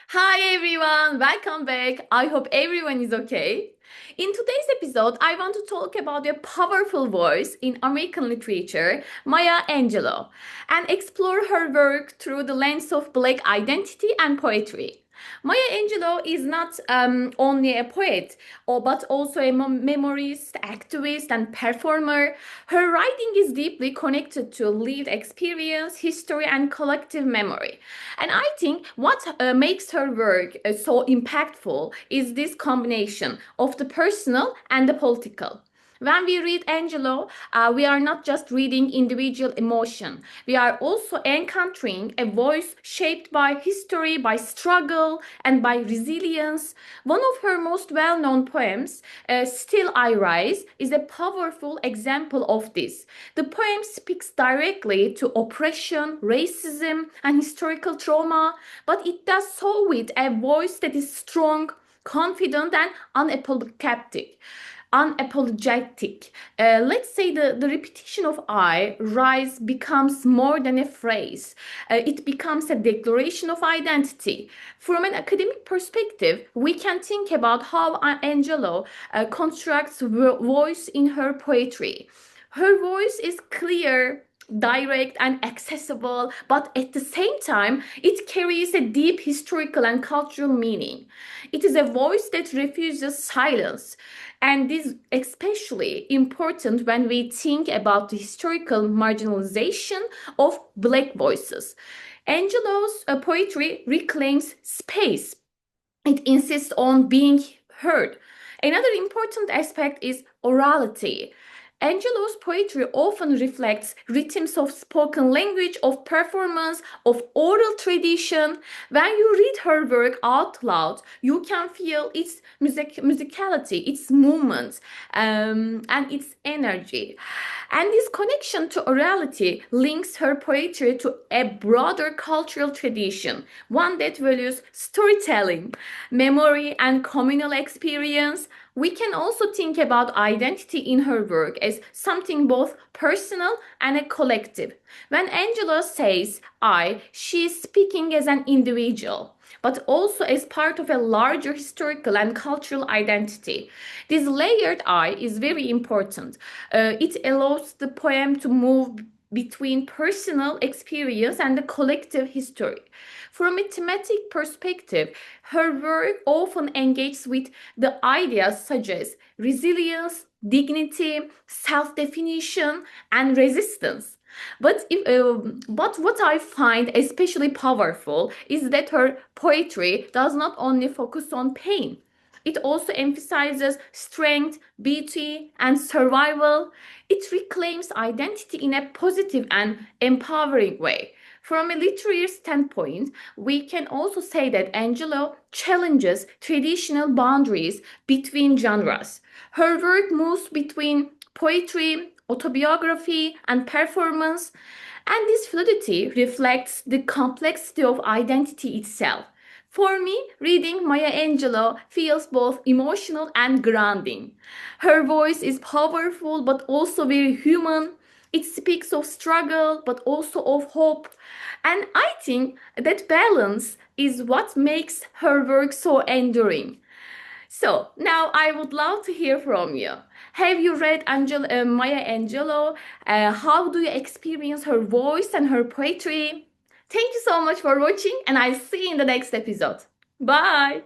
Hi everyone, welcome back. I hope everyone is okay. In today's episode, I want to talk about a powerful voice in American literature, Maya Angelou, and explore her work through the lens of Black identity and poetry. Maya Angelou is not only a poet, but also a memorist, activist, and performer. Her writing is deeply connected to lived experience, history, and collective memory. And I think what makes her work so impactful is this combination of the personal and the political. When we read Angelo, we are not just reading individual emotion. We are also encountering a voice shaped by history, by struggle, and by resilience. One of her most well-known poems, Still I Rise, is a powerful example of this. The poem speaks directly to oppression, racism, and historical trauma, but it does so with a voice that is strong, confident, and unapologetic. Let's say the repetition of I rise becomes more than a phrase. It becomes a declaration of identity. From an academic perspective, we can think about how Angelo constructs voice in her poetry. Her voice is clear, direct, and accessible, but at the same time, it carries a deep historical and cultural meaning. It is a voice that refuses silence, and this is especially important when we think about the historical marginalization of Black voices. Angelou's poetry reclaims space. It insists on being heard. Another important aspect is orality. Angelou's poetry often reflects rhythms of spoken language, of performance, of oral tradition. When you read her work out loud, you can feel its musicality, its movement, and its energy. And this connection to orality links her poetry to a broader cultural tradition, one that values storytelling, memory, and communal experience. We can also think about identity in her work as something both personal and a collective. When Angela says I, she is speaking as an individual, but also as part of a larger historical and cultural identity. This layered I is very important. It allows the poem to move between personal experience and the collective history. From a thematic perspective, her work often engages with the ideas such as resilience, dignity, self-definition, and resistance. But what I find especially powerful is that her poetry does not only focus on pain. It also emphasizes strength, beauty, and survival. It reclaims identity in a positive and empowering way. From a literary standpoint, we can also say that Angelo challenges traditional boundaries between genres. Her work moves between poetry, autobiography, and performance, and this fluidity reflects the complexity of identity itself. For me, reading Maya Angelou feels both emotional and grounding. Her voice is powerful but also very human. It speaks of struggle but also of hope. And I think that balance is what makes her work so enduring. So now I would love to hear from you. Have you read Maya Angelou? How do you experience her voice and her poetry? Thank you so much for watching, and I'll see you in the next episode. Bye!